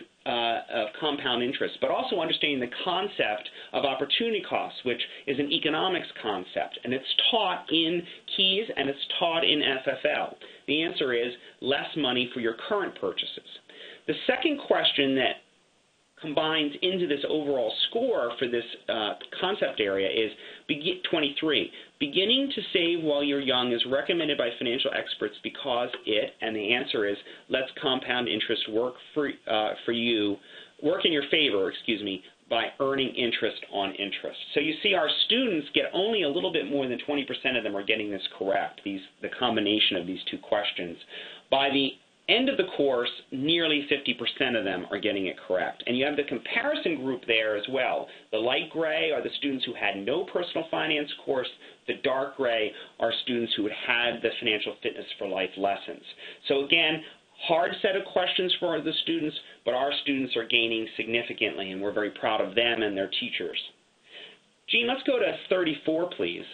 compound interest, but also understanding the concept of opportunity costs, which is an economics concept, and it's taught in KEYS and it's taught in FFL. The answer is less money for your current purchases. The second question that combines into this overall score for this concept area is 23. Beginning to save while you're young is recommended by financial experts because it, and the answer is, lets compound interest work in your favor, by earning interest on interest. So you see our students get only a little bit more than 20% of them are getting this correct, the combination of these two questions. By the end of the course, nearly 50% of them are getting it correct. And you have the comparison group there as well. The light gray are the students who had no personal finance course. The dark gray are students who had the Financial Fitness for Life lessons. So again, hard set of questions for the students, but our students are gaining significantly, and we're very proud of them and their teachers. Jean, let's go to 34, please.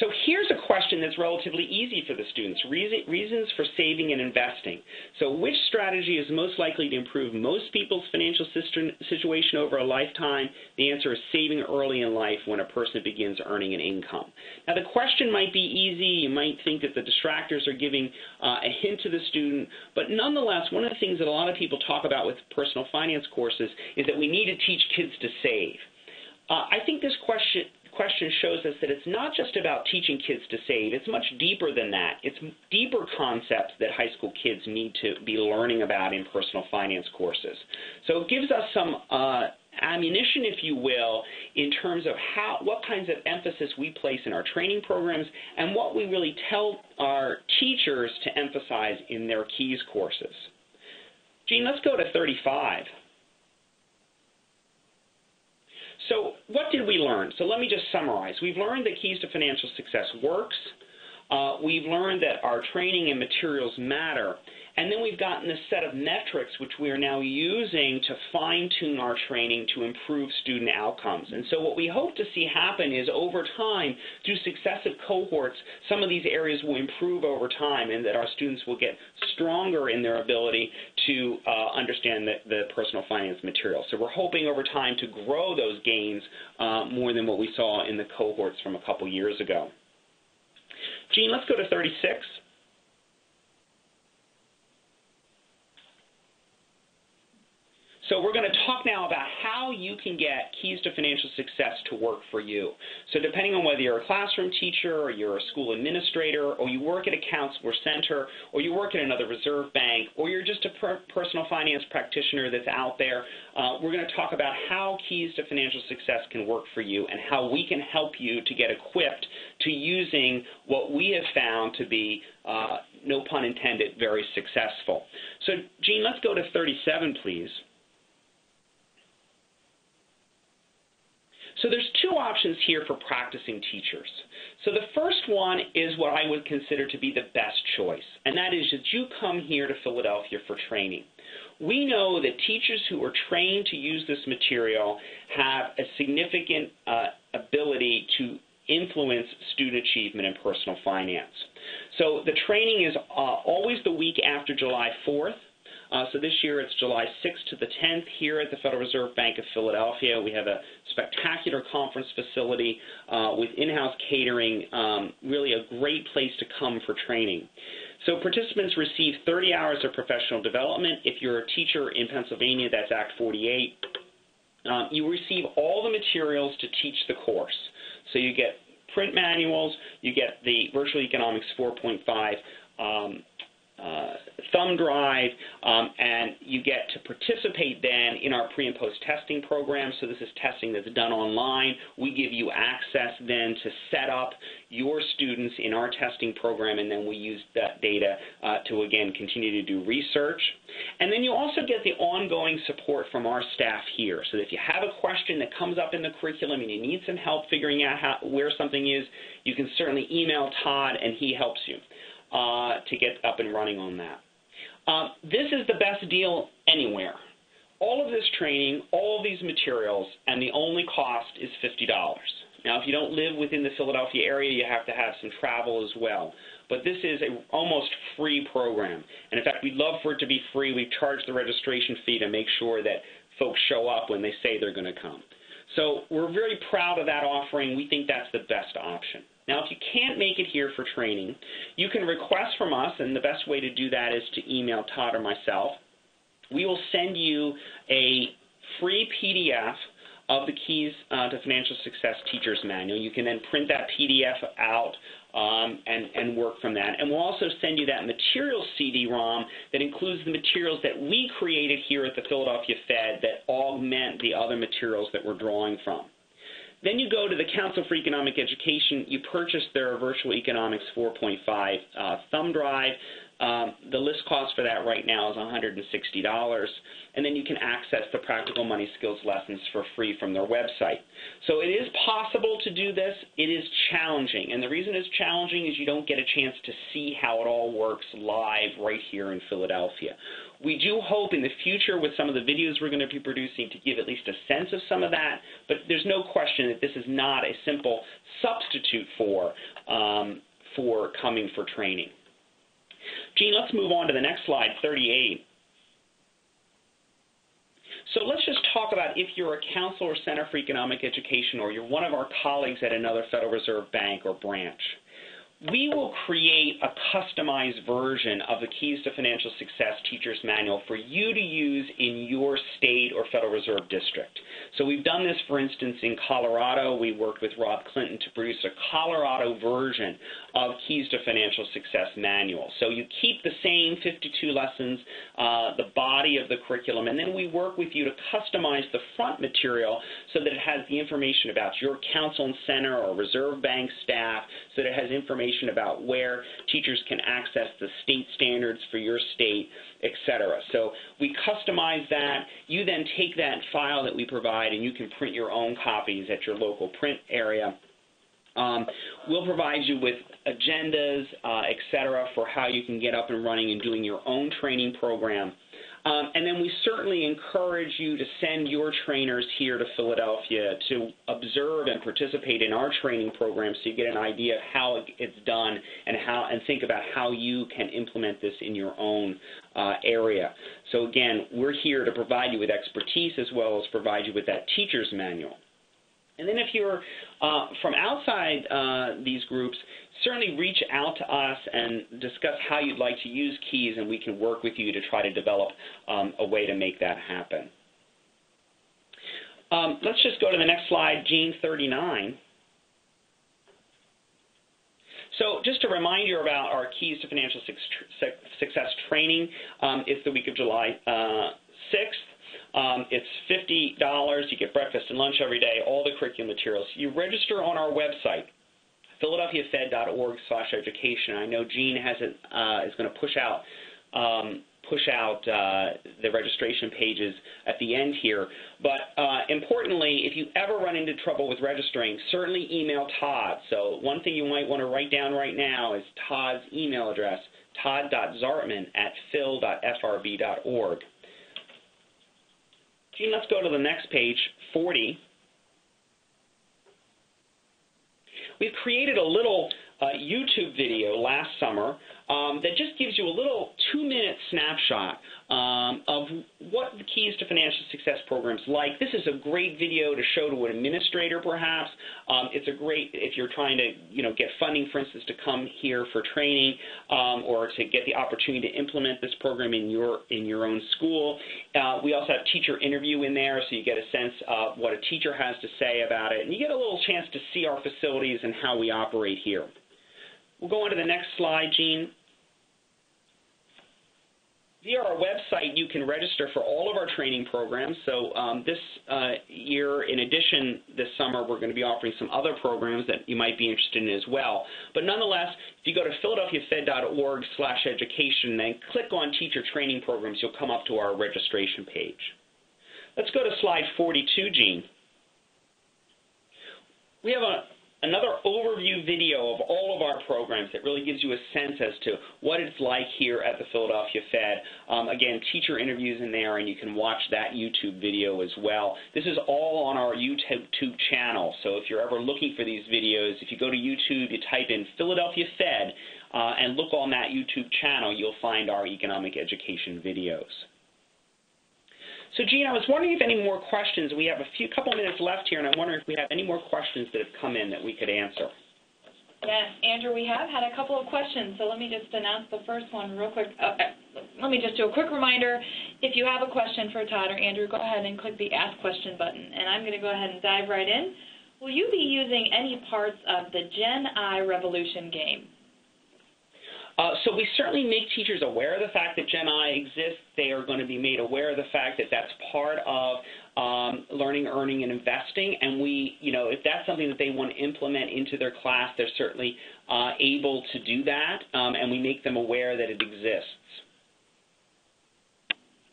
So here's a question that's relatively easy for the students, reasons for saving and investing. So which strategy is most likely to improve most people's financial situation over a lifetime? The answer is saving early in life when a person begins earning an income. Now the question might be easy. You might think that the distractors are giving a hint to the student, but nonetheless, one of the things that a lot of people talk about with personal finance courses is that we need to teach kids to save. I think this question shows us that it's not just about teaching kids to save. It's much deeper than that. It's deeper concepts that high school kids need to be learning about in personal finance courses. So it gives us some ammunition, if you will, in terms of what kinds of emphasis we place in our training programs and what we really tell our teachers to emphasize in their KEYS courses. Jean, let's go to 35. So what did we learn? So let me just summarize. We've learned that KEYS to Financial Success works. We've learned that our training and materials matter. And then we've gotten this set of metrics which we are now using to fine-tune our training to improve student outcomes. And so what we hope to see happen is over time, through successive cohorts, some of these areas will improve over time and that our students will get stronger in their ability to understand the personal finance material. So we're hoping over time to grow those gains more than what we saw in the cohorts from a couple years ago. Jean, let's go to 36. So we're going to talk now about how you can get KEYS to Financial Success to work for you. So depending on whether you're a classroom teacher or you're a school administrator or you work at a counselor center or you work at another reserve bank or you're just a personal finance practitioner that's out there, we're going to talk about how KEYS to Financial Success can work for you and how we can help you to get equipped to using what we have found to be, no pun intended, very successful. So Jean, let's go to 37, please. So there's two options here for practicing teachers. So the first one is what I would consider to be the best choice, and that is that you come here to Philadelphia for training. We know that teachers who are trained to use this material have a significant ability to influence student achievement in personal finance. So the training is always the week after July 4th. So this year it's July 6th to the 10th here at the Federal Reserve Bank of Philadelphia. We have a spectacular conference facility with in-house catering, really a great place to come for training. So participants receive 30 hours of professional development. If you're a teacher in Pennsylvania, that's Act 48. You receive all the materials to teach the course. So you get print manuals, you get the Virtual Economics 4.5 thumb drive, and you get to participate then in our pre- and post-testing program. So this is testing that's done online. We give you access then to set up your students in our testing program, and then we use that data to, again, continue to do research. And then you also get the ongoing support from our staff here. So if you have a question that comes up in the curriculum and you need some help figuring out where something is, you can certainly email Todd, and he helps you to get up and running on that. This is the best deal anywhere. All of this training, all of these materials, and the only cost is $50. Now, if you don't live within the Philadelphia area, you have to have some travel as well. But this is an almost free program. And in fact, we'd love for it to be free. We charge the registration fee to make sure that folks show up when they say they're going to come. So we're very proud of that offering. We think that's the best option. Now, if you can't make it here for training, you can request from us, and the best way to do that is to email Todd or myself. We will send you a free PDF of the Keys to Financial Success Teacher's Manual. You can then print that PDF out and work from that. And we'll also send you that materials CD-ROM that includes the materials that we created here at the Philadelphia Fed that augment the other materials that we're drawing from. Then you go to the Council for Economic Education. You purchase their Virtual Economics 4.5 thumb drive. The list cost for that right now is $160, and then you can access the Practical Money Skills lessons for free from their website. So it is possible to do this. It is challenging, and the reason it's challenging is you don't get a chance to see how it all works live right here in Philadelphia. We do hope in the future with some of the videos we're going to be producing to give at least a sense of some of that, but there's no question that this is not a simple substitute for coming for training. Gene, let's move on to the next slide, 38. So let's just talk about if you're a counselor or Center for Economic Education, or you're one of our colleagues at another Federal Reserve bank or branch. We will create a customized version of the Keys to Financial Success Teacher's Manual for you to use in your state or Federal Reserve district. So we've done this, for instance, in Colorado. We worked with Rob Clinton to produce a Colorado version of Keys to Financial Success Manual. So you keep the same 52 lessons, the body of the curriculum, and then we work with you to customize the front material so that it has the information about your council and center or Reserve Bank staff, so that it has information about where teachers can access the state standards for your state, etc. So we customize that. You then take that file that we provide and you can print your own copies at your local print area. We'll provide you with agendas, etc., for how you can get up and running and doing your own training program. And then we certainly encourage you to send your trainers here to Philadelphia to observe and participate in our training program so you get an idea of how it's done and think about how you can implement this in your own area. So again, we're here to provide you with expertise as well as provide you with that teacher's manual. And then if you're from outside these groups, certainly reach out to us and discuss how you'd like to use Keys, and we can work with you to try to develop a way to make that happen. Let's just go to the next slide, Gene, 39. So just to remind you about our Keys to Financial Success training, it's the week of July 6th. It's $50. You get breakfast and lunch every day, all the curriculum materials. You register on our website, philadelphiafed.org/education. I know Gene is going to push out the registration pages at the end here. But importantly, if you ever run into trouble with registering, certainly email Todd. So one thing you might want to write down right now is Todd's email address, todd.zartman@phil.frb.org. Gene, let's go to the next page, 40. We've created a little YouTube video last summer that just gives you a little 2-minute snapshot of what the Keys to Financial Success program is like. This is a great video to show to an administrator, perhaps. It's a great, if you're trying to, get funding, for instance, to come here for training or to get the opportunity to implement this program in your own school. We also have teacher interview in there, so you get a sense of what a teacher has to say about it, and you get a little chance to see our facilities and how we operate here. We'll go on to the next slide, Gene. Via our website, you can register for all of our training programs. So this year, in addition, this summer, we're going to be offering some other programs that you might be interested in as well. But nonetheless, if you go to philadelphiafed.org/education and then click on Teacher Training Programs, you'll come up to our registration page. Let's go to slide 42, Jean. We have another overview video of all of our programs that really gives you a sense as to what it's like here at the Philadelphia Fed. Again, teacher interviews in there, and you can watch that YouTube video as well. This is all on our YouTube channel, so if you're ever looking for these videos, if you go to YouTube, you type in Philadelphia Fed and look on that YouTube channel, you'll find our economic education videos. So, Jean, I was wondering if any more questions. We have a couple minutes left here, and I'm wondering if we have any more questions that have come in that we could answer. Yes, Andrew, we have had a couple of questions, so let me just announce the first one real quick. Let me just do a quick reminder. If you have a question for Todd or Andrew, go ahead and click the Ask Question button, and I'm going to go ahead and dive right in. Will you be using any parts of the Gen I Revolution game? So we certainly make teachers aware of the fact that Gen I exists. They are going to be made aware of the fact that that's part of learning, earning, and investing. And we, if that's something that they want to implement into their class, they're certainly able to do that, and we make them aware that it exists.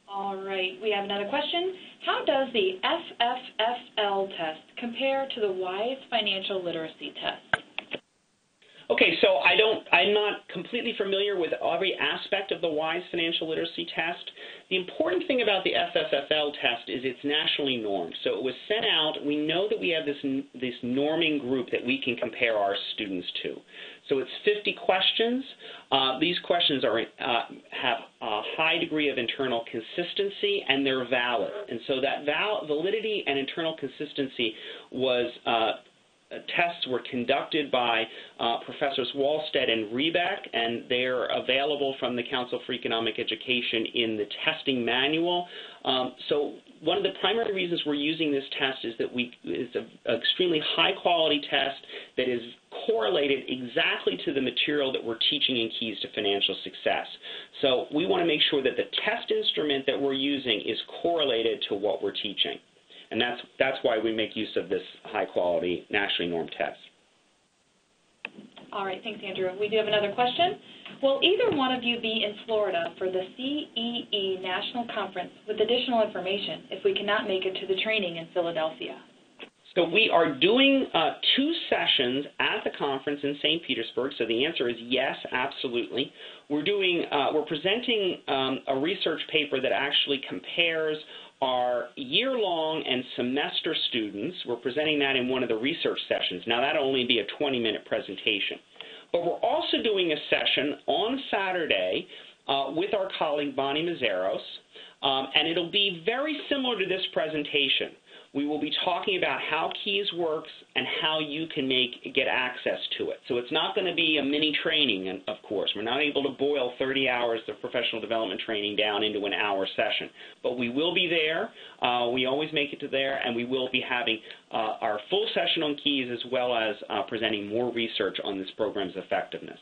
All right. We have another question. How does the FFFL test compare to the WISE Financial Literacy test? Okay, so I'm not completely familiar with every aspect of the WISE Financial Literacy test. The important thing about the FFFL test is it's nationally normed. So it was sent out. We know that we have this norming group that we can compare our students to. So it's 50 questions. These questions have a high degree of internal consistency, and they're valid. And so that validity and internal consistency was tests were conducted by Professors Wallstead and Rebeck, and they're available from the Council for Economic Education in the testing manual. So one of the primary reasons we're using this test is that it's an extremely high-quality test that is correlated exactly to the material that we're teaching in Keys to Financial Success. So we want to make sure that the test instrument that we're using is correlated to what we're teaching. And that's why we make use of this high-quality, nationally normed test. All right, thanks, Andrew. We do have another question. Will either one of you be in Florida for the CEE National Conference with additional information if we cannot make it to the training in Philadelphia? So we are doing 2 sessions at the conference in St. Petersburg. So the answer is yes, absolutely. We're presenting a research paper that actually compares our year-long and semester students. We're presenting that in one of the research sessions. Now, that'll only be a 20-minute presentation. But we're also doing a session on Saturday with our colleague Bonnie Mazeros, and it'll be very similar to this presentation. We will be talking about how Keys works and how you can get access to it. So it's not going to be a mini training, of course. We're not able to boil 30 hours of professional development training down into an hour session. But we will be there. We always make it to there, and we will be having our full session on Keys as well as presenting more research on this program's effectiveness.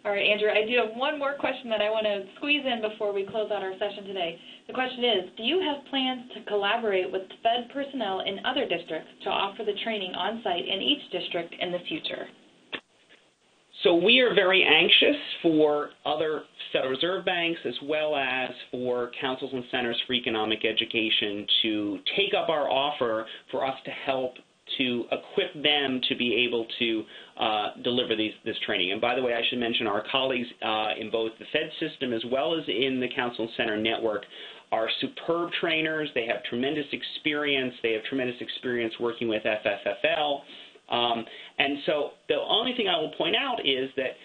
All right, Andrew, I do have one more question that I want to squeeze in before we close out our session today. The question is, do you have plans to collaborate with Fed personnel in other districts to offer the training on-site in each district in the future? So we are very anxious for other Federal Reserve banks as well as for councils and centers for economic education to take up our offer for us to help to equip them to be able to deliver this training. And by the way, I should mention our colleagues in both the Fed system as well as in the Council and Center network are superb trainers. They have tremendous experience. They have tremendous experience working with FFFL. And so the only thing I will point out is that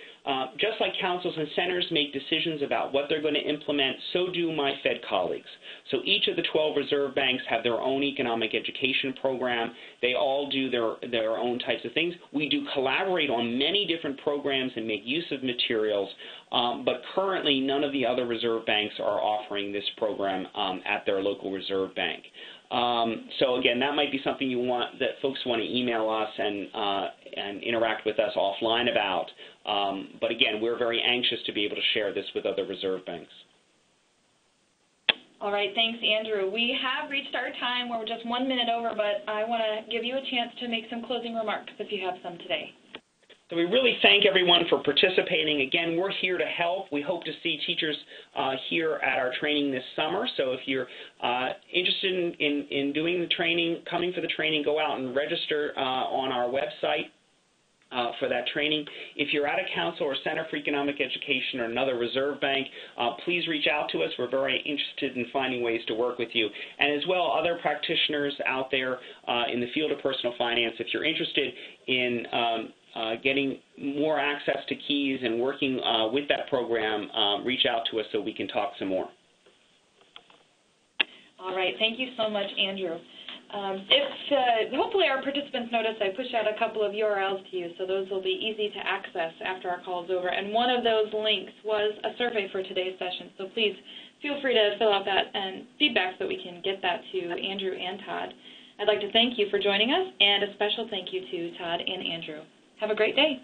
just like councils and centers make decisions about what they're going to implement, so do my Fed colleagues. So each of the 12 reserve banks have their own economic education program. They all do their own types of things. We do collaborate on many different programs and make use of materials, but currently none of the other reserve banks are offering this program at their local reserve bank. So again, that might be something that folks want to email us and interact with us offline about. But again, we're very anxious to be able to share this with other reserve banks. All right, thanks, Andrew. We have reached our time. We're just 1 minute over, but I want to give you a chance to make some closing remarks if you have some today. So we really thank everyone for participating. Again, we're here to help. We hope to see teachers here at our training this summer. So if you're interested in doing the training, coming for the training, go out and register on our website for that training. If you're at a council or Center for Economic Education or another reserve bank, please reach out to us. We're very interested in finding ways to work with you. And as well, other practitioners out there in the field of personal finance, if you're interested in getting more access to KEYS and working with that program, reach out to us so we can talk some more. All right. Thank you so much, Andrew. Hopefully our participants noticed I pushed out a couple of URLs to you, so those will be easy to access after our call is over. And one of those links was a survey for today's session, so please feel free to fill out that and feedback so we can get that to Andrew and Todd. I'd like to thank you for joining us, and a special thank you to Todd and Andrew. Have a great day.